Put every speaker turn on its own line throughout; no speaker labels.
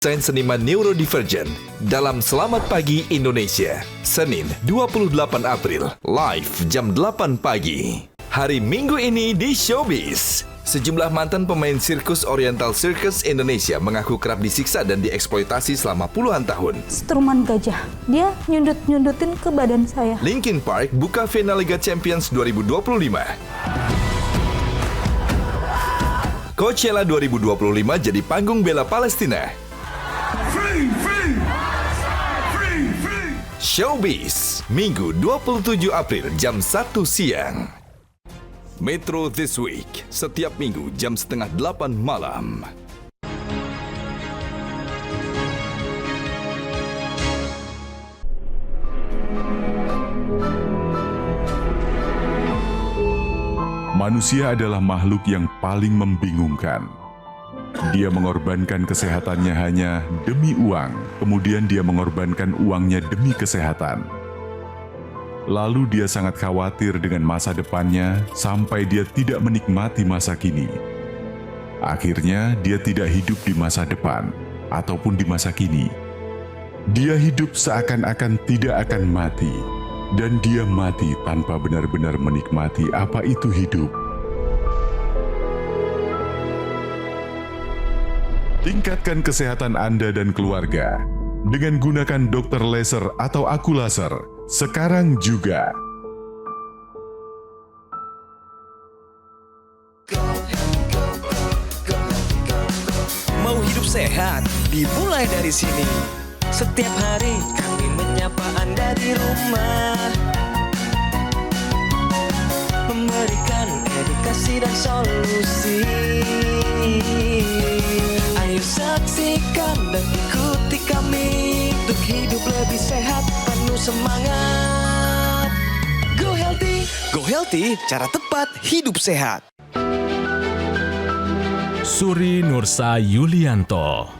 Sains seniman neurodivergent dalam Selamat Pagi Indonesia, Senin 28 April, live jam 8 pagi. Hari Minggu ini di Showbiz, sejumlah mantan pemain sirkus Oriental Circus Indonesia mengaku kerap disiksa dan dieksploitasi selama puluhan tahun.
Struman gajah, dia nyundut-nyundutin ke badan saya.
Linkin Park buka final Liga Champions 2025. Coachella 2025 jadi panggung bela Palestina. Showbiz, Minggu 27 April jam 1 siang. Metro This Week, setiap minggu jam setengah 8 malam.
Manusia adalah makhluk yang paling membingungkan. Dia mengorbankan kesehatannya hanya demi uang, kemudian dia mengorbankan uangnya demi kesehatan. Lalu dia sangat khawatir dengan masa depannya sampai dia tidak menikmati masa kini. Akhirnya dia tidak hidup di masa depan ataupun di masa kini. Dia hidup seakan-akan tidak akan mati, dan dia mati tanpa benar-benar menikmati apa itu hidup. Tingkatkan kesehatan Anda dan keluarga dengan gunakan Dr. Laser atau Aku Laser sekarang juga.
Mau hidup sehat, dimulai dari sini. Setiap hari kami menyapa Anda di rumah, memberikan edukasi dan solusi. Ayo saksikan dan ikuti kami untuk hidup lebih sehat, penuh semangat. Go Healthy, cara tepat hidup sehat.
Suri Nursa Yulianto.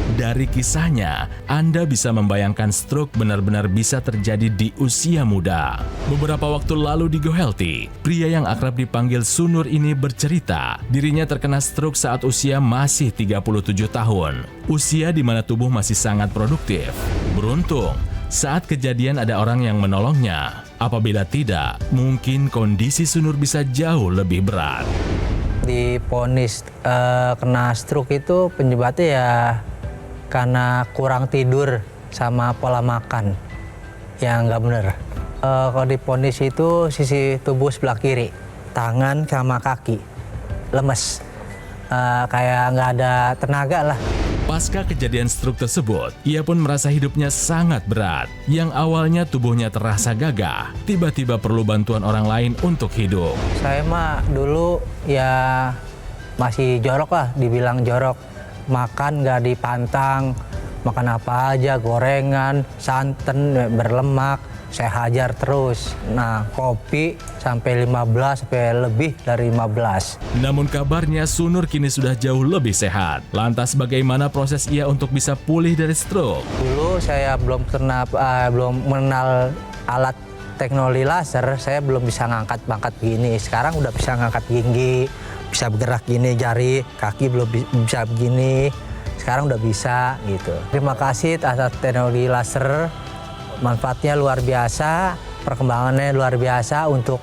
Dari kisahnya, Anda bisa membayangkan stroke benar-benar bisa terjadi di usia muda. Beberapa waktu lalu di Go Healthy, pria yang akrab dipanggil Sunur ini bercerita, dirinya terkena stroke saat usia masih 37 tahun. Usia di mana tubuh masih sangat produktif. Beruntung, saat kejadian ada orang yang menolongnya. Apabila tidak, mungkin kondisi Sunur bisa jauh lebih berat.
Divonis kena stroke itu penyebabnya ya karena kurang tidur sama pola makan yang nggak bener. Kalau divonis itu sisi tubuh sebelah kiri, tangan sama kaki lemes, kayak nggak ada tenaga lah.
Pasca kejadian stroke tersebut, ia pun merasa hidupnya sangat berat. Yang awalnya tubuhnya terasa gagah, tiba-tiba perlu bantuan orang lain untuk hidup.
Saya mah dulu ya masih jorok lah, dibilang jorok. Makan nggak dipantang, makan apa aja, gorengan, santan, berlemak, saya hajar terus. Nah, kopi sampai 15, sampai lebih dari 15.
Namun kabarnya Sunur kini sudah jauh lebih sehat. Lantas bagaimana proses ia untuk bisa pulih dari stroke?
Dulu saya belum mengenal alat teknologi laser, saya belum bisa ngangkat-ngangkat gini. Sekarang udah bisa ngangkat gigi, bisa bergerak gini jari, kaki belum bisa begini, sekarang udah bisa gitu. Terima kasih atas teknologi laser, manfaatnya luar biasa, perkembangannya luar biasa untuk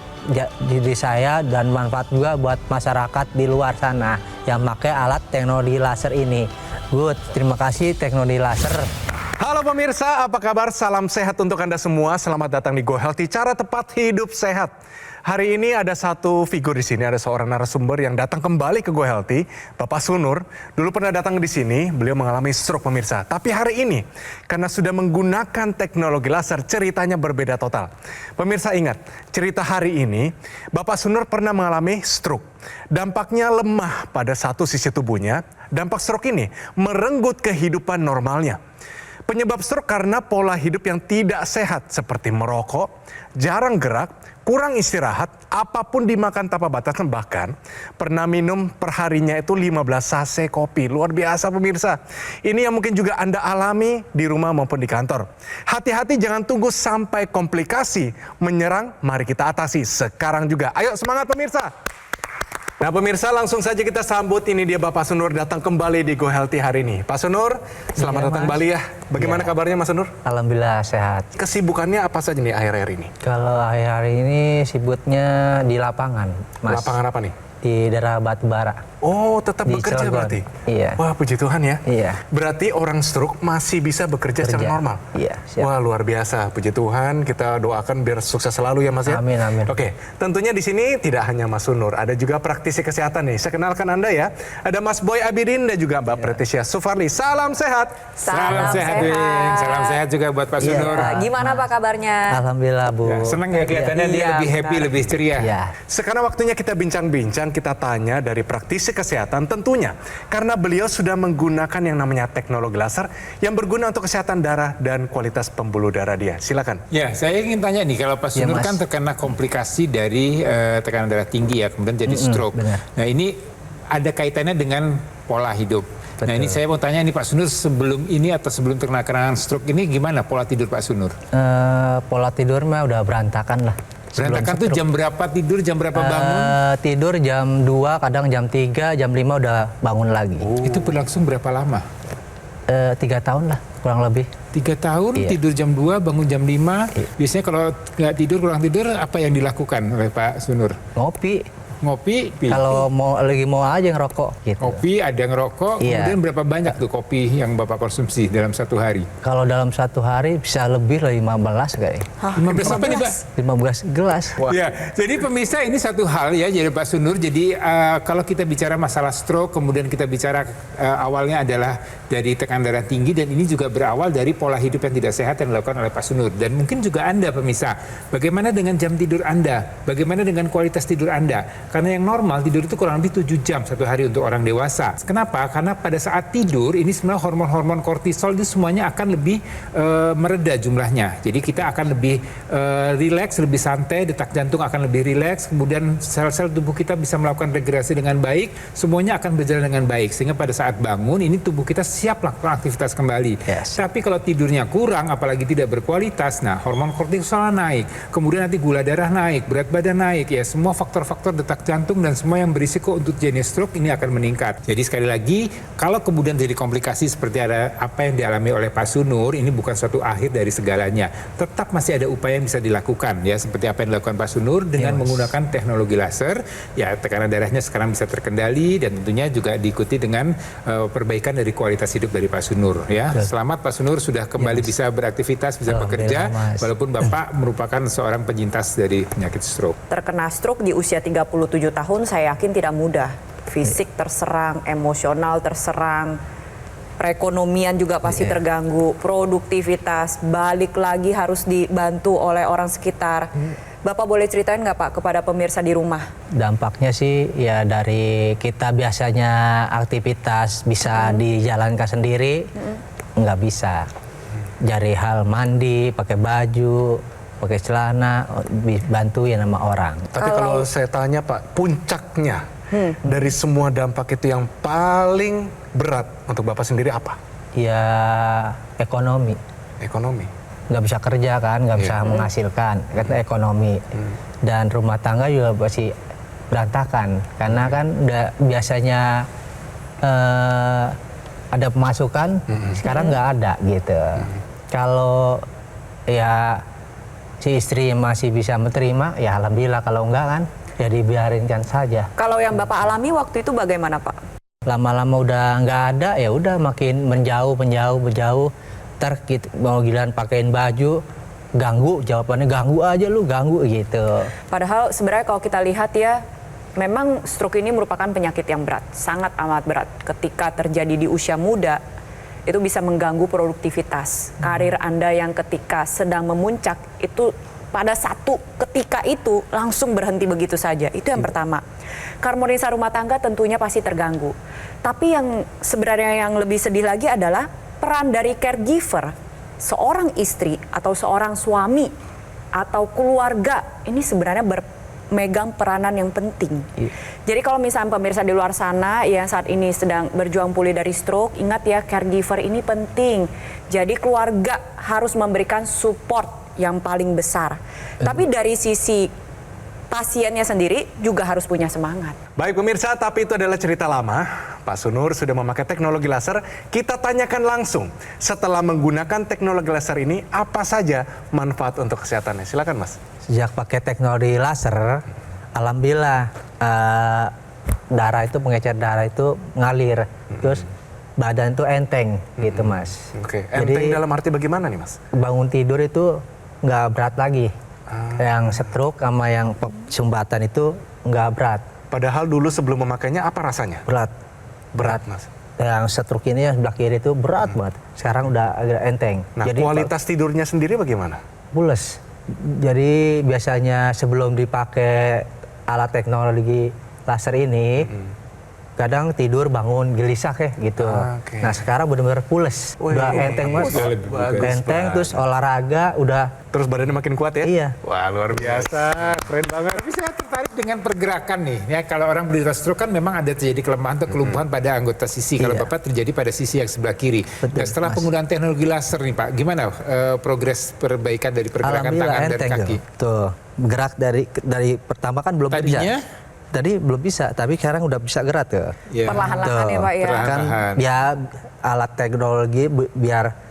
diri saya dan manfaat juga buat masyarakat di luar sana yang pakai alat teknologi laser ini. Good, terima kasih teknologi laser.
Halo pemirsa, apa kabar? Salam sehat untuk Anda semua. Selamat datang di Go Healthy, cara tepat hidup sehat. Hari ini ada satu figur di sini, ada seorang narasumber yang datang kembali ke Go Healthy, Bapak Sunur. Dulu pernah datang di sini, beliau mengalami stroke pemirsa. Tapi hari ini, karena sudah menggunakan teknologi laser, ceritanya berbeda total. Pemirsa ingat, cerita hari ini, Bapak Sunur pernah mengalami stroke. Dampaknya lemah pada satu sisi tubuhnya. Dampak stroke ini merenggut kehidupan normalnya. Penyebab stroke karena pola hidup yang tidak sehat seperti merokok, jarang gerak, kurang istirahat, apapun dimakan tanpa batas, bahkan pernah minum perharinya itu 15 sachet kopi. Luar biasa pemirsa. Ini yang mungkin juga Anda alami di rumah maupun di kantor. Hati-hati jangan tunggu sampai komplikasi menyerang, mari kita atasi sekarang juga. Ayo semangat pemirsa. Nah pemirsa, langsung saja kita sambut, ini dia Bapak Sunur datang kembali di Go Healthy hari ini. Pak Sunur, selamat
Iya,
datang
Mas.
kembali ya. Bagaimana
Iya.
kabarnya Mas Sunur?
Alhamdulillah sehat.
Kesibukannya apa saja nih akhir-akhir ini?
Kalau akhir-akhir ini sibuknya di lapangan, Mas.
Lapangan apa nih?
Di daerah Batubara.
Oh, tetap
Di
bekerja
Cilegon.
berarti?
Iya.
Wah, puji Tuhan ya.
Iya.
Berarti orang stroke masih bisa bekerja secara
Kerja.
normal?
Iya, siap.
Wah, luar biasa. Puji Tuhan, kita doakan biar sukses selalu ya Mas ya.
Amin, amin.
Oke, tentunya di sini tidak hanya Mas Sunur, ada juga praktisi kesehatan nih. Saya kenalkan Anda ya. Ada Mas Boy Abidin dan juga Mbak Patricia Sufarli. Salam sehat.
Salam sehat, Wing. Salam sehat juga buat Pak
Iya.
Sunur.
Gimana Pak kabarnya?
Alhamdulillah, Bu.
Ya, senang ya kelihatannya dia
Iya,
lebih happy,
benar.
lebih ceria.
Iya.
Sekarang waktunya kita bincang-bincang, kita tanya dari praktisi kesehatan tentunya. Karena beliau sudah menggunakan yang namanya teknologi laser yang berguna untuk kesehatan darah dan kualitas pembuluh darah dia. Silakan.
Ya, saya ingin tanya nih, kalau Pak
Iya,
Sunur
Mas.
kan terkena komplikasi dari tekanan darah tinggi ya, kemudian jadi stroke.
benar.
Nah ini ada kaitannya dengan pola hidup. Nah ini
Betul.
saya mau tanya nih Pak Sunur, sebelum ini atau sebelum terkena stroke ini gimana pola tidur Pak Sunur?
Pola tidur mah udah berantakan lah.
Berantakan tuh jam berapa tidur, jam berapa bangun?
Tidur jam 2, kadang jam 3, jam 5 udah bangun lagi.
Itu berlangsung berapa lama?
3 tahun lah, kurang lebih.
3 tahun,
Iya.
tidur jam 2, bangun jam 5. Biasanya kalau nggak tidur, kurang tidur, apa yang dilakukan oleh Pak Sunur?
Ngopi.
Ngopi,
Kalau lagi mau aja ngerokok gitu.
kopi, ada ngerokok,
Iya.
kemudian berapa banyak tuh kopi yang Bapak konsumsi dalam satu hari?
Kalau dalam satu hari bisa lebih lah 15 kali.
15 apa nih Pak?
15 gelas.
Ya, jadi pemirsa ini satu hal ya, jadi Pak Sunur. Jadi kalau kita bicara masalah stroke, kemudian kita bicara awalnya adalah dari tekanan darah tinggi, dan ini juga berawal dari pola hidup yang tidak sehat yang dilakukan oleh Pak Sunur. Dan mungkin juga Anda pemirsa, bagaimana dengan jam tidur Anda? Bagaimana dengan kualitas tidur Anda? Karena yang normal tidur itu kurang lebih 7 jam satu hari untuk orang dewasa. Kenapa? Karena pada saat tidur ini sebenarnya hormon-hormon kortisol itu semuanya akan lebih mereda jumlahnya. Jadi kita akan lebih rileks, lebih santai, detak jantung akan lebih rileks, kemudian sel-sel tubuh kita bisa melakukan regenerasi dengan baik, semuanya akan berjalan dengan baik. Sehingga pada saat bangun ini tubuh kita siap melakukan aktivitas kembali.
Yes.
Tapi kalau tidurnya kurang, apalagi tidak berkualitas, nah hormon kortisol naik, kemudian nanti gula darah naik, berat badan naik, ya semua faktor-faktor detak jantung dan semua yang berisiko untuk jenis stroke ini akan meningkat. Jadi sekali lagi, kalau kemudian jadi komplikasi seperti ada apa yang dialami oleh Pak Sunur, ini bukan suatu akhir dari segalanya. Tetap masih ada upaya yang bisa dilakukan ya, seperti apa yang dilakukan Pak Sunur dengan menggunakan teknologi laser. Ya, tekanan darahnya sekarang bisa terkendali dan tentunya juga diikuti dengan perbaikan dari kualitas hidup dari Pak Sunur ya. Selamat Pak Sunur sudah kembali bisa beraktivitas, bisa bekerja,
Alhamdulillah, Mas.
walaupun Bapak merupakan seorang penyintas dari penyakit stroke.
Terkena stroke di usia 37 tahun saya yakin tidak mudah. Fisik terserang, emosional terserang, perekonomian juga pasti terganggu, produktivitas, balik lagi harus dibantu oleh orang sekitar. Bapak boleh ceritain nggak Pak kepada pemirsa di rumah?
Dampaknya sih ya dari kita biasanya aktivitas bisa dijalankan sendiri, nggak bisa. Dari hal mandi, pakai baju, pakai celana, bantuin sama orang.
Tapi kalau saya tanya Pak, puncaknya dari semua dampak itu yang paling berat untuk Bapak sendiri apa?
Ya ekonomi.
Ekonomi.
Nggak bisa kerja kan, nggak bisa menghasilkan, kata ekonomi. Dan rumah tangga juga masih berantakan. Karena kan udah biasanya ada pemasukan, sekarang nggak ada gitu. Kalau ya si istri masih bisa menerima, ya alhamdulillah. Kalau enggak kan, ya dibiarinkan saja.
Kalau yang Bapak alami waktu itu bagaimana Pak?
Lama-lama udah nggak ada, ya udah makin menjauh. Ntar kita mau giliran pakein baju, ganggu, jawabannya ganggu aja lu, ganggu gitu.
Padahal sebenarnya kalau kita lihat ya, memang stroke ini merupakan penyakit yang berat, sangat amat berat. Ketika terjadi di usia muda, itu bisa mengganggu produktivitas. Karir Anda yang ketika sedang memuncak, itu pada satu ketika itu langsung berhenti begitu saja. Itu yang pertama. Keharmonisan rumah tangga tentunya pasti terganggu. Tapi yang sebenarnya yang lebih sedih lagi adalah peran dari caregiver, seorang istri atau seorang suami atau keluarga ini sebenarnya megang peranan yang penting. Jadi kalau misalnya pemirsa di luar sana yang saat ini sedang berjuang pulih dari stroke, ingat ya caregiver ini penting. Jadi keluarga harus memberikan support yang paling besar. Tapi dari sisi pasiennya sendiri juga harus punya semangat.
Baik pemirsa, tapi itu adalah cerita lama. Pak Sunur sudah memakai teknologi laser. Kita tanyakan langsung, setelah menggunakan teknologi laser ini, apa saja manfaat untuk kesehatannya? Silakan Mas.
Sejak pakai teknologi laser, alhamdulillah darah itu, pengecer darah itu ngalir. Terus badan itu enteng gitu Mas.
Oke, enteng dalam arti bagaimana nih Mas?
Bangun tidur itu nggak berat lagi. Yang stroke sama yang sumbatan itu nggak berat.
Padahal dulu sebelum memakainya apa rasanya?
Berat
Mas.
Yang stroke ini yang sebelah kiri itu berat banget. Sekarang udah agak enteng.
Nah,
jadi
kualitas tidurnya sendiri bagaimana?
pules. Jadi biasanya sebelum dipakai alat teknologi laser ini, kadang tidur bangun gelisah gitu.
Oke.
Nah sekarang benar-benar pules, udah enteng banget, enteng terus olahraga udah.
Terus badannya makin kuat ya?
Iya.
Wah luar biasa, keren banget.
Tapi saya tertarik dengan pergerakan nih. Ya, kalau orang menderita stroke kan memang ada terjadi kelemahan atau kelumpuhan pada anggota sisi. Kalau
Iya.
Bapak terjadi pada sisi yang sebelah kiri.
Betul,
Nah, setelah
Mas.
penggunaan teknologi laser nih Pak, gimana progres perbaikan dari pergerakan tangan dan
enteng
kaki?
tuh. Gerak dari pertama kan belum
Tadinya?
bisa. Tadi belum bisa, tapi sekarang udah bisa gerak tuh.
Ya.
Perlahan-lahan ya Pak ya.
Kan
Perlahan-lahan.
ya alat teknologi biar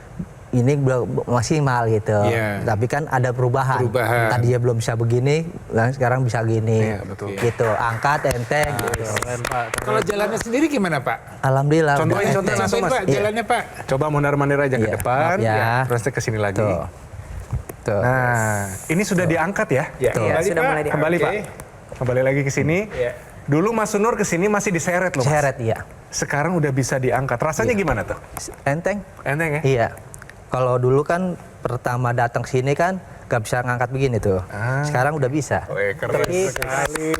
ini maksimal gitu.
Iya.
Tapi kan ada perubahan. Tadi dia belum bisa begini, dan sekarang bisa gini.
Iya, betul.
Gitu, angkat enteng gitu.
Keren Pak.
Kalau jalannya sendiri gimana Pak?
Alhamdulillah.
Contohin,
udah
contohin
enteng.
langsung, Mas.
Pak, jalannya Pak.
Coba mondar-mandir aja ke
Iya,
depan,
maaf ya.
terus ke sini lagi.
Tuh. Tuh.
Nah, ini sudah diangkat ya?
Ya,
Iya, sudah mulai diangkat.
Kembali
Oke.
Pak. Kembali lagi ke sini.
Iya.
Dulu Mas Sunur ke sini masih diseret loh Mas.
Seret, iya.
Sekarang udah bisa diangkat. Rasanya gimana tuh?
Enteng?
Enteng ya?
Iya. Kalau dulu kan pertama datang sini kan gak bisa ngangkat begini tuh. Sekarang udah bisa.
Wih, keren sekali.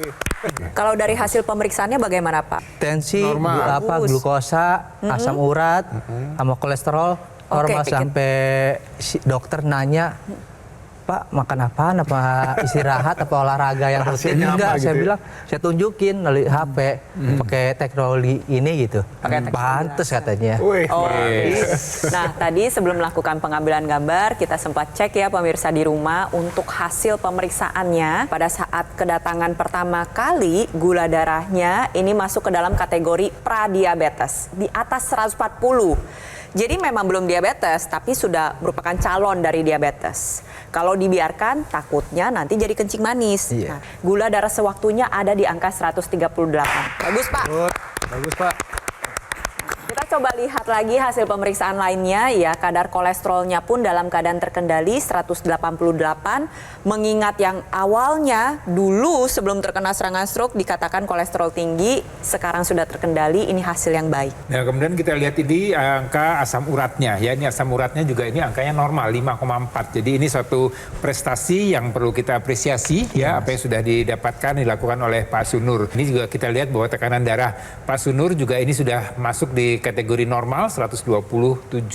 Kalau dari hasil pemeriksaannya bagaimana Pak?
Tensi,
Normal.
glukosa, asam urat, sama kolesterol normal
Oke.
sampai si dokter nanya, Pak makan apaan? Apa istirahat? Apa olahraga yang rutin?
Rahasianya apa
Enggak,
gitu
saya
ya?
bilang saya tunjukin melalui HP, pakai teknologi ini gitu. Pantes katanya.
Wih,
Oh, nah tadi sebelum melakukan pengambilan gambar kita sempat cek ya pemirsa di rumah untuk hasil pemeriksaannya pada saat kedatangan pertama kali gula darahnya ini masuk ke dalam kategori pradiabetes di atas 140. Jadi memang belum diabetes tapi sudah merupakan calon dari diabetes. Kalau dibiarkan takutnya nanti jadi kencing manis.
Iya.
Nah, gula darah sewaktunya ada di angka 138. Bagus Pak.
bagus Pak.
Kita coba lihat lagi hasil pemeriksaan lainnya ya, kadar kolesterolnya pun dalam keadaan terkendali 188, mengingat yang awalnya dulu sebelum terkena serangan stroke dikatakan kolesterol tinggi, sekarang sudah terkendali, ini hasil yang baik.
Nah, kemudian kita lihat ini angka asam uratnya. Ya, ini asam uratnya juga ini angkanya normal 5,4. Jadi ini suatu prestasi yang perlu kita apresiasi ya, apa yang sudah didapatkan dilakukan oleh Pak Sunur. Ini juga kita lihat bahwa tekanan darah Pak Sunur juga ini sudah masuk di kategori normal 127/75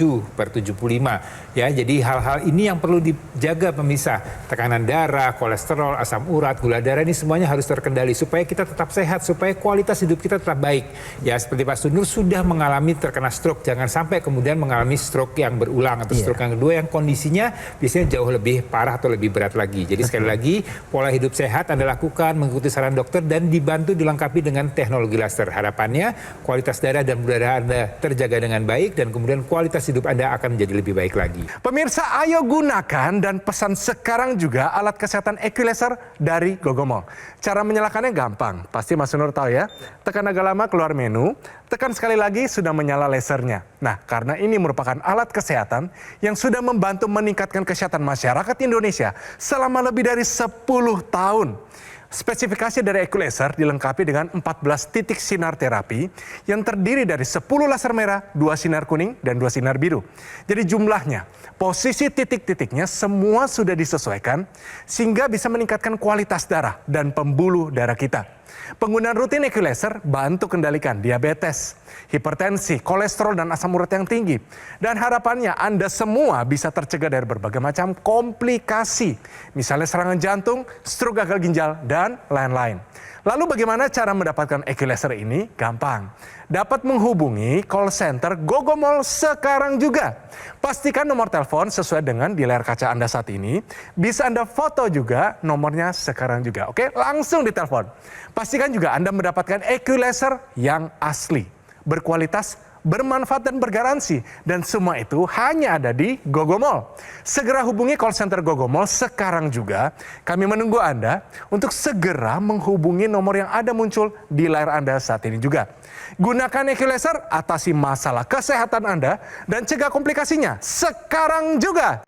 ya. Jadi hal-hal ini yang perlu dijaga pemirsa. Tekanan darah, kolesterol, asam urat, gula darah ini semuanya harus terkendali supaya kita tetap sehat, supaya kualitas hidup kita tetap baik. Ya, seperti Pak Sunur sudah mengalami terkena stroke, jangan sampai kemudian mengalami stroke yang berulang atau stroke yang kedua yang kondisinya biasanya jauh lebih parah atau lebih berat lagi. Jadi sekali lagi pola hidup sehat Anda lakukan, mengikuti saran dokter dan dibantu dilengkapi dengan teknologi laser. Harapannya kualitas darah dan gula darah Anda terjaga dengan baik dan kemudian kualitas hidup Anda akan menjadi lebih baik lagi.
Pemirsa, ayo gunakan dan pesan sekarang juga alat kesehatan Equilaser dari Gogomol. Cara menyalakannya gampang, pasti Mas Sunur tahu ya. Tekan agak lama keluar menu, tekan sekali lagi sudah menyala lasernya. Nah, karena ini merupakan alat kesehatan yang sudah membantu meningkatkan kesehatan masyarakat Indonesia selama lebih dari 10 tahun. Spesifikasi dari Equilaser dilengkapi dengan 14 titik sinar terapi yang terdiri dari 10 laser merah, 2 sinar kuning, dan 2 sinar biru. Jadi jumlahnya, posisi titik-titiknya semua sudah disesuaikan sehingga bisa meningkatkan kualitas darah dan pembuluh darah kita. Penggunaan rutin Equilaser bantu kendalikan diabetes, hipertensi, kolesterol, dan asam urat yang tinggi. Dan harapannya Anda semua bisa tercegah dari berbagai macam komplikasi. Misalnya serangan jantung, stroke gagal ginjal, dan lain-lain. Lalu bagaimana cara mendapatkan Equilaser ini? Gampang. dapat menghubungi call center Gogomol sekarang juga. Pastikan nomor telepon sesuai dengan di layar kaca Anda saat ini. Bisa Anda foto juga nomornya sekarang juga. Oke, langsung ditelepon. Pastikan juga Anda mendapatkan EQ laser yang asli, berkualitas, bermanfaat dan bergaransi. Dan semua itu hanya ada di Gogomol. Segera hubungi call center Gogomol sekarang juga. Kami menunggu Anda untuk segera menghubungi nomor yang ada muncul di layar Anda saat ini juga. Gunakan EQ laser, atasi masalah kesehatan Anda dan cegah komplikasinya sekarang juga.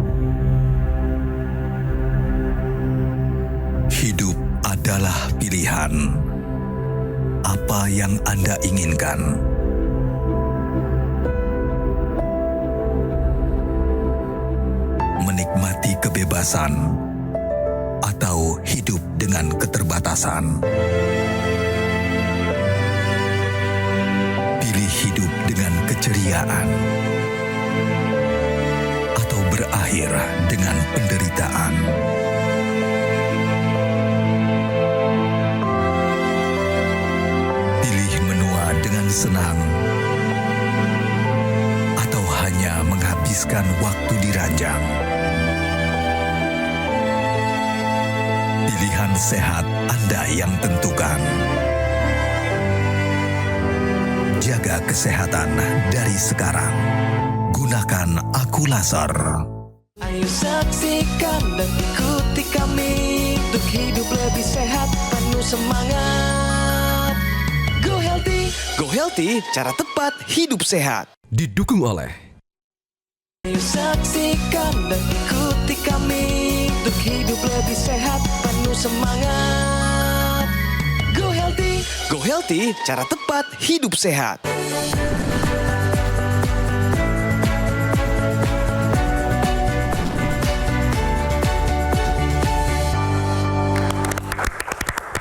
Hidup adalah pilihan. Apa yang Anda inginkan? Menikmati kebebasan atau hidup dengan keterbatasan. Pilih hidup dengan keceriaan atau berakhir dengan penderitaan. Pilih menua dengan senang atau hanya menghabiskan waktu di ranjang. Pilihan sehat Anda yang tentukan. Jaga kesehatan dari sekarang. Gunakan Aku Laser.
Ayo saksikan dan ikuti kami untuk hidup lebih sehat, penuh semangat. Go Healthy, cara tepat hidup sehat.
Didukung oleh
Ayo saksikan dan ikuti kami untuk hidup lebih sehat, penuh semangat. Go Healthy, cara tepat hidup sehat.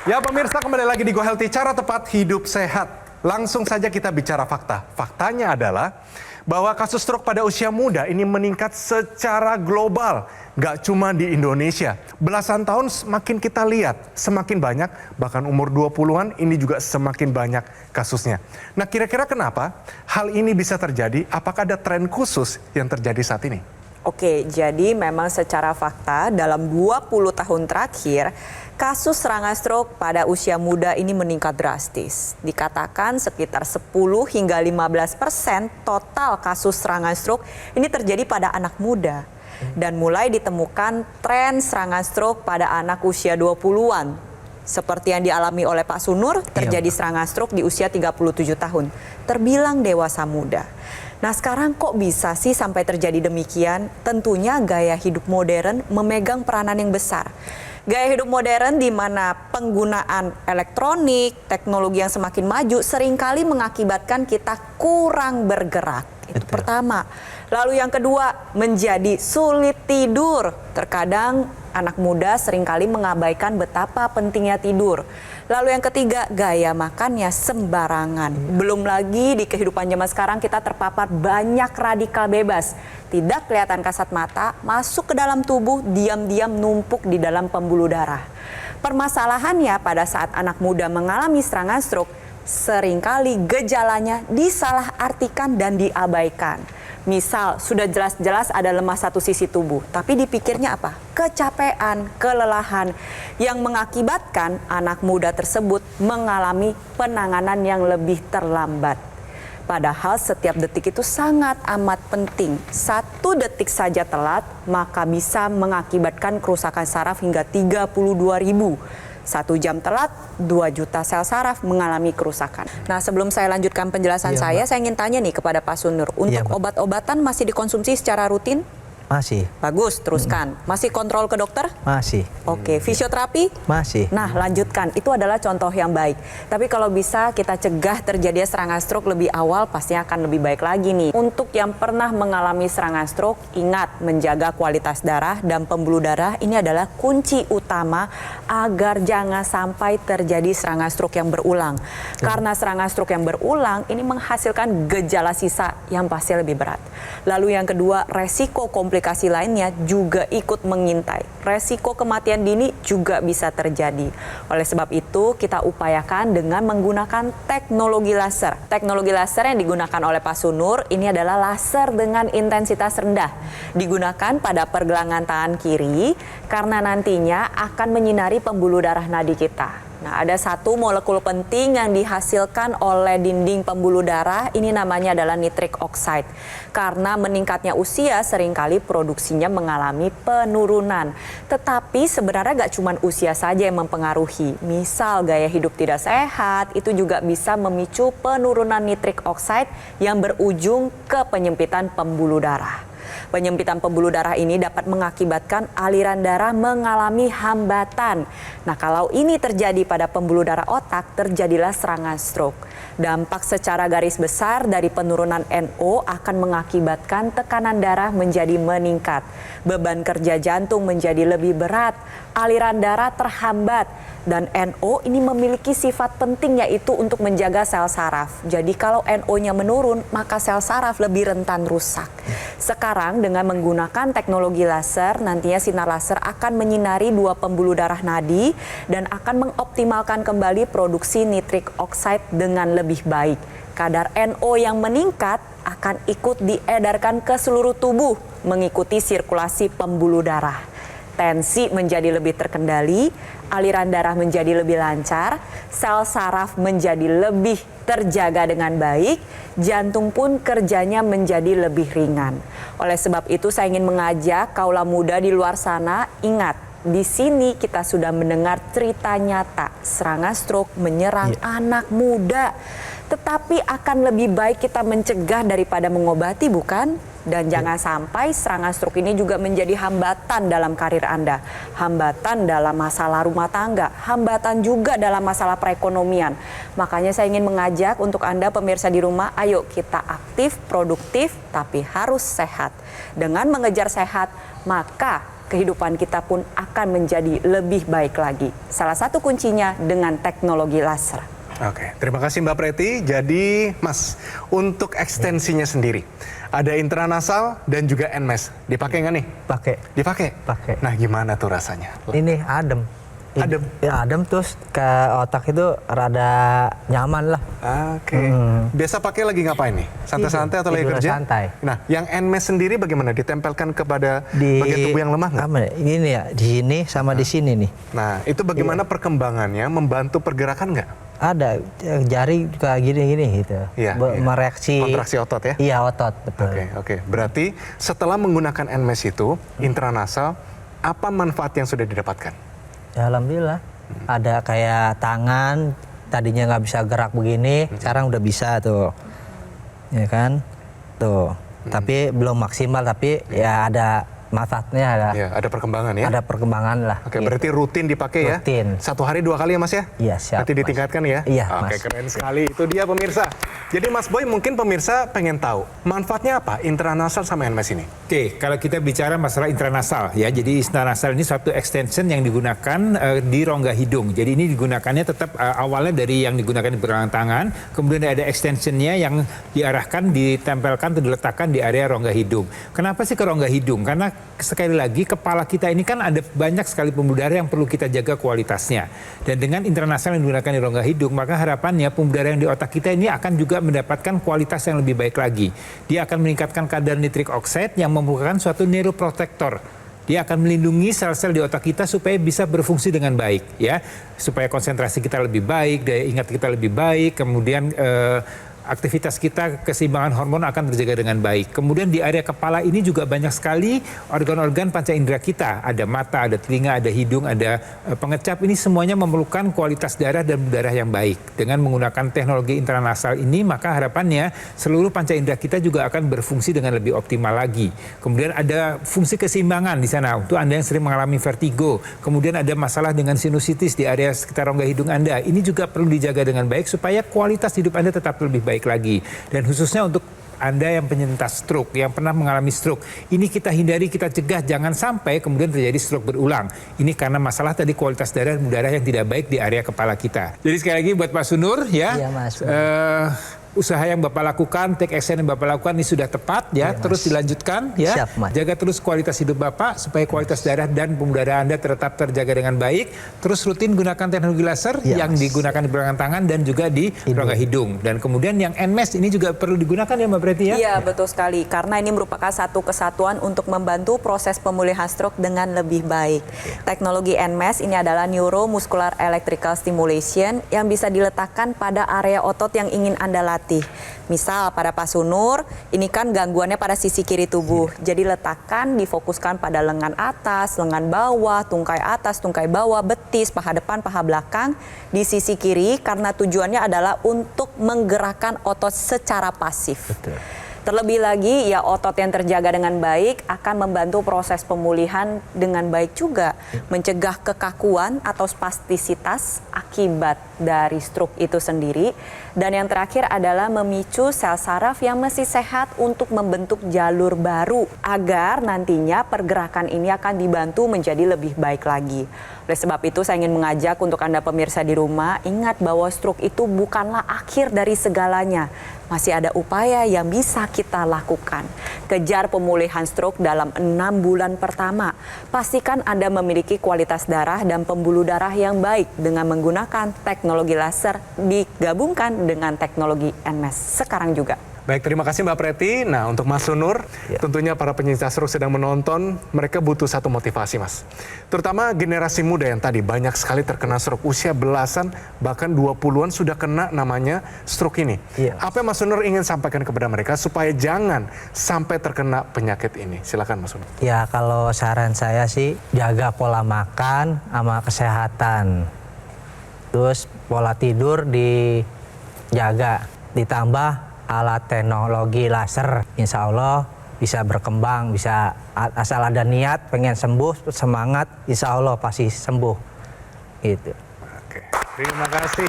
Ya pemirsa, kembali lagi di Go Healthy, cara tepat hidup sehat. Langsung saja kita bicara fakta. Faktanya adalah bahwa kasus stroke pada usia muda ini meningkat secara global. Gak cuma di Indonesia. Belasan tahun semakin kita lihat, semakin banyak, bahkan umur 20-an ini juga semakin banyak kasusnya. Nah kira-kira kenapa hal ini bisa terjadi? Apakah ada tren khusus yang terjadi saat ini?
Oke, jadi memang secara fakta dalam 20 tahun terakhir, kasus serangan stroke pada usia muda ini meningkat drastis. Dikatakan sekitar 10 hingga 15% total kasus serangan stroke ini terjadi pada anak muda. Dan mulai ditemukan tren serangan stroke pada anak usia 20-an. Seperti yang dialami oleh Pak Sunur, terjadi serangan stroke di usia 37 tahun. Terbilang dewasa muda. Nah sekarang kok bisa sih sampai terjadi demikian? Tentunya gaya hidup modern memegang peranan yang besar. Gaya hidup modern di mana penggunaan elektronik, teknologi yang semakin maju seringkali mengakibatkan kita kurang bergerak. Itu pertama. Lalu yang kedua, menjadi sulit tidur. Terkadang anak muda seringkali mengabaikan betapa pentingnya tidur. Lalu yang ketiga, gaya makannya sembarangan. Belum lagi di kehidupan zaman sekarang kita terpapar banyak radikal bebas. Tidak kelihatan kasat mata, masuk ke dalam tubuh, diam-diam numpuk di dalam pembuluh darah. Permasalahannya pada saat anak muda mengalami serangan stroke, seringkali gejalanya disalahartikan dan diabaikan. Misal, sudah jelas-jelas ada lemah satu sisi tubuh, tapi dipikirnya apa? Kecapean, kelelahan, yang mengakibatkan anak muda tersebut mengalami penanganan yang lebih terlambat. Padahal setiap detik itu sangat amat penting. 1 detik saja telat, maka bisa mengakibatkan kerusakan saraf hingga 32.000. 1 jam telat, 2 juta sel saraf mengalami kerusakan. Nah sebelum saya lanjutkan penjelasan saya ingin tanya nih kepada Pak Sunur. Untuk obat-obatan masih dikonsumsi secara rutin?
Masih.
Bagus, teruskan. Masih kontrol ke dokter?
Masih.
Oke, fisioterapi?
Masih.
Nah, lanjutkan. Itu adalah contoh yang baik. Tapi kalau bisa kita cegah terjadinya serangan stroke lebih awal, pastinya akan lebih baik lagi nih. Untuk yang pernah mengalami serangan stroke, ingat menjaga kualitas darah dan pembuluh darah ini adalah kunci utama agar jangan sampai terjadi serangan stroke yang berulang. Karena serangan stroke yang berulang ini menghasilkan gejala sisa yang pasti lebih berat. Lalu yang kedua, resiko komplikasi komplikasi lainnya juga ikut mengintai. Resiko kematian dini juga bisa terjadi. Oleh sebab itu, kita upayakan dengan menggunakan teknologi laser. Teknologi laser yang digunakan oleh Pak Sunur ini adalah laser dengan intensitas rendah. Digunakan pada pergelangan tangan kiri karena nantinya akan menyinari pembuluh darah nadi kita. Nah, ada satu molekul penting yang dihasilkan oleh dinding pembuluh darah, ini namanya adalah nitric oxide. Karena meningkatnya usia, seringkali produksinya mengalami penurunan. Tetapi sebenarnya gak cuma usia saja yang mempengaruhi. Misal gaya hidup tidak sehat, itu juga bisa memicu penurunan nitric oxide yang berujung ke penyempitan pembuluh darah. Penyempitan pembuluh darah ini dapat mengakibatkan aliran darah mengalami hambatan. Nah, kalau ini terjadi pada pembuluh darah otak, terjadilah serangan stroke. Dampak secara garis besar dari penurunan NO akan mengakibatkan tekanan darah menjadi meningkat. Beban kerja jantung menjadi lebih berat, aliran darah terhambat. Dan NO ini memiliki sifat penting yaitu untuk menjaga sel saraf. Jadi kalau NO-nya menurun, maka sel saraf lebih rentan rusak. Sekarang dengan menggunakan teknologi laser, nantinya sinar laser akan menyinari dua pembuluh darah nadi dan akan mengoptimalkan kembali produksi nitric oxide dengan lebih baik. Kadar NO yang meningkat akan ikut diedarkan ke seluruh tubuh mengikuti sirkulasi pembuluh darah. Tensi menjadi lebih terkendali, aliran darah menjadi lebih lancar, sel saraf menjadi lebih terjaga dengan baik, jantung pun kerjanya menjadi lebih ringan. Oleh sebab itu saya ingin mengajak kaula muda di luar sana, ingat, di sini kita sudah mendengar cerita nyata serangan stroke menyerang anak muda. Tetapi akan lebih baik kita mencegah daripada mengobati, bukan? Dan jangan sampai serangan stroke ini juga menjadi hambatan dalam karir Anda. Hambatan dalam masalah rumah tangga, hambatan juga dalam masalah perekonomian. Makanya saya ingin mengajak untuk Anda pemirsa di rumah, ayo kita aktif, produktif, tapi harus sehat. Dengan mengejar sehat, maka kehidupan kita pun akan menjadi lebih baik lagi. Salah satu kuncinya dengan teknologi laser.
Oke, terima kasih Mbak Preti. Jadi Mas, untuk ekstensinya sendiri, ada intranasal dan juga NMES. Dipakai nggak nih?
Pakai.
Dipakai?
Pakai.
Nah, gimana tuh rasanya?
Ini adem.
Adem?
Ya adem, terus ke otak itu rada nyaman lah.
Oke. Biasa pakai lagi ngapain nih? Santai-santai atau lagi
Tidur
kerja?
santai.
Nah, yang NMES sendiri bagaimana? Ditempelkan kepada bagian tubuh yang lemah nggak?
Ini ya, di sini sama di sini nih.
Nah, itu bagaimana perkembangannya? Membantu pergerakan nggak?
Ada, jari kayak gini-gini gitu.
Iya,
mereaksi.
Kontraksi otot ya?
Iya, otot, betul.
Oke. Berarti setelah menggunakan NMES itu, intranasal, apa manfaat yang sudah didapatkan?
Ya, alhamdulillah. Ada kayak tangan, tadinya nggak bisa gerak begini, sekarang udah bisa tuh. Ya kan? Tuh. Tapi belum maksimal, tapi ya ada manfaatnya ada.
Ya, ada perkembangan ya?
Ada perkembangan lah.
Oke,
gitu.
berarti rutin dipakai ya?
Rutin.
1 hari 2 kali ya Mas ya?
Iya, siap.
Nanti ditingkatkan ya?
Iya,
Oke,
Mas.
keren sekali. Itu dia pemirsa. Jadi Mas Boy, mungkin pemirsa pengen tahu, manfaatnya apa intranasal sama NMES ini?
Oke, kalau kita bicara masalah intranasal ya, jadi intranasal ini suatu extension yang digunakan di rongga hidung. Jadi ini digunakannya tetap awalnya dari yang digunakan di pergelangan tangan, kemudian ada extensionnya yang diarahkan, ditempelkan atau diletakkan di area rongga hidung. Kenapa sih ke rongga hidung? Karena sekali lagi kepala kita ini kan ada banyak sekali pembuluh darah yang perlu kita jaga kualitasnya. Dan dengan intranasal yang digunakan di rongga hidung, maka harapannya pembuluh darah yang di otak kita ini akan juga mendapatkan kualitas yang lebih baik lagi. Dia akan meningkatkan kadar nitric oxide yang merupakan suatu neuroprotector. Dia akan melindungi sel-sel di otak kita supaya bisa berfungsi dengan baik, ya, supaya konsentrasi kita lebih baik, daya ingat kita lebih baik, kemudian aktivitas kita, keseimbangan hormon akan terjaga dengan baik. Kemudian di area kepala ini juga banyak sekali organ-organ panca indera kita. Ada mata, ada telinga, ada hidung, ada pengecap. Ini semuanya memerlukan kualitas darah dan darah yang baik. Dengan menggunakan teknologi intranasal ini, maka harapannya seluruh panca indera kita juga akan berfungsi dengan lebih optimal lagi. Kemudian ada fungsi keseimbangan di sana untuk Anda yang sering mengalami vertigo. Kemudian ada masalah dengan sinusitis di area sekitar rongga hidung Anda. Ini juga perlu dijaga dengan baik supaya kualitas hidup Anda tetap lebih baik lagi. Dan khususnya untuk Anda yang penyintas stroke, yang pernah mengalami stroke, ini kita hindari, kita cegah, jangan sampai kemudian terjadi stroke berulang. Ini karena masalah tadi kualitas darah yang tidak baik di area kepala kita. Jadi sekali lagi buat Pak Sunur ya,
Iya, Mas.
usaha yang Bapak lakukan, take action yang Bapak lakukan ini sudah tepat ya, terus dilanjutkan ya.
Siap, Mas.
Jaga terus kualitas hidup Bapak supaya kualitas darah dan pembuluh darah Anda tetap terjaga dengan baik. Terus rutin gunakan teknologi laser yang digunakan di belakang tangan dan juga di rongga hidung. Dan kemudian yang NMES ini juga perlu digunakan ya Mbak Preti ya?
Iya, betul sekali. Karena ini merupakan satu kesatuan untuk membantu proses pemulihan stroke dengan lebih baik. Teknologi NMES ini adalah Neuromuscular Electrical Stimulation yang bisa diletakkan pada area otot yang ingin Anda latih. Misal pada Pak Sunur, ini kan gangguannya pada sisi kiri tubuh. Jadi letakkan, difokuskan pada lengan atas, lengan bawah, tungkai atas, tungkai bawah, betis, paha depan, paha belakang di sisi kiri karena tujuannya adalah untuk menggerakkan otot secara pasif.
Betul.
Terlebih lagi, ya otot yang terjaga dengan baik akan membantu proses pemulihan dengan baik juga. Mencegah kekakuan atau spastisitas akibat dari stroke itu sendiri. Dan yang terakhir adalah memicu sel saraf yang masih sehat untuk membentuk jalur baru. Agar nantinya pergerakan ini akan dibantu menjadi lebih baik lagi. Oleh sebab itu saya ingin mengajak untuk Anda pemirsa di rumah, ingat bahwa stroke itu bukanlah akhir dari segalanya. Masih ada upaya yang bisa kita lakukan. Kejar pemulihan stroke dalam 6 bulan pertama. Pastikan Anda memiliki kualitas darah dan pembuluh darah yang baik dengan menggunakan teknologi laser digabungkan dengan teknologi NMES sekarang juga.
Baik, terima kasih Mbak Preti. Nah, untuk Mas Sunur, tentunya para penyintas stroke sedang menonton, mereka butuh satu motivasi, Mas. Terutama generasi muda yang tadi banyak sekali terkena stroke, usia belasan, bahkan 20-an sudah kena namanya stroke ini. Apa yang Mas Sunur ingin sampaikan kepada mereka supaya jangan sampai terkena penyakit ini? Silakan Mas Sunur.
Ya, kalau saran saya sih jaga pola makan sama kesehatan. Terus pola tidur dijaga, ditambah alat teknologi laser, insya Allah bisa berkembang, bisa asal ada niat pengen sembuh, semangat, insya Allah pasti sembuh. Gitu.
Oke, terima kasih.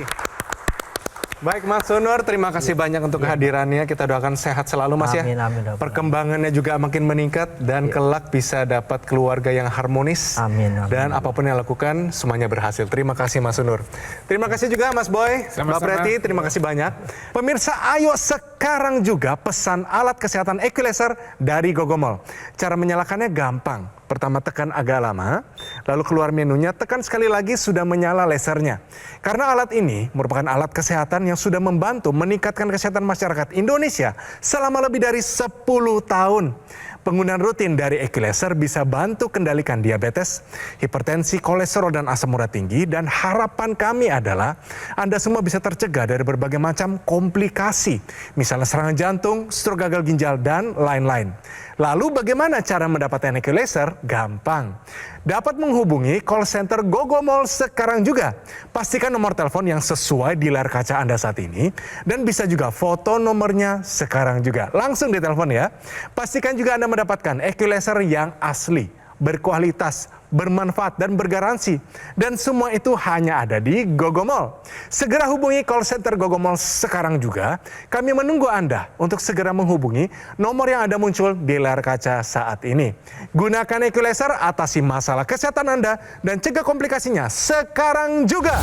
Baik Mas Sunur, terima kasih banyak untuk kehadirannya. Kita doakan sehat selalu Mas ya.
Amin, amin.
Perkembangannya juga makin meningkat dan kelak bisa dapat keluarga yang harmonis.
Amin, amin.
Dan apapun yang lakukan semuanya berhasil. Terima kasih Mas Sunur. Terima kasih juga Mas Boy, Mbak Preti, terima kasih banyak. Pemirsa, ayo sekarang juga pesan alat kesehatan Equilaser dari Gogomall. Cara menyalakannya gampang. Pertama tekan agak lama, lalu keluar menunya, tekan sekali lagi sudah menyala lasernya. Karena alat ini merupakan alat kesehatan yang sudah membantu meningkatkan kesehatan masyarakat Indonesia selama lebih dari 10 tahun. Penggunaan rutin dari Equilaser bisa bantu kendalikan diabetes, hipertensi, kolesterol, dan asam urat tinggi. Dan harapan kami adalah Anda semua bisa tercegah dari berbagai macam komplikasi. Misalnya serangan jantung, stroke gagal ginjal, dan lain-lain. Lalu bagaimana cara mendapatkan Equilaser? Gampang. Dapat menghubungi call center Gogomall sekarang juga. Pastikan nomor telepon yang sesuai di layar kaca Anda saat ini. Dan bisa juga foto nomornya sekarang juga. Langsung ditelepon ya. Pastikan juga Anda mendapatkan Equilaser yang asli, berkualitas, bermanfaat, dan bergaransi. Dan semua itu hanya ada di Gogomall. Segera hubungi call center Gogomall sekarang juga. Kami menunggu Anda untuk segera menghubungi nomor yang ada muncul di layar kaca saat ini. Gunakan Equilaser, atasi masalah kesehatan Anda, dan cegah komplikasinya sekarang juga.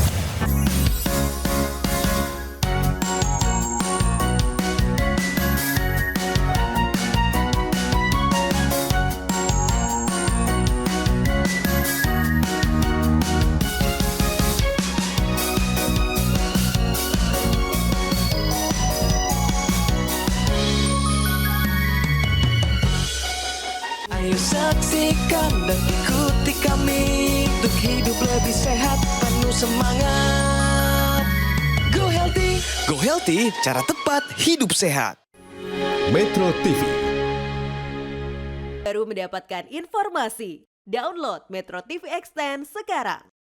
Ayo saksikan dan ikuti kami untuk hidup lebih sehat, penuh semangat. Go Healthy, Go Healthy, cara tepat hidup sehat.
Metro TV.
Baru mendapatkan informasi. Download Metro TV Extend sekarang.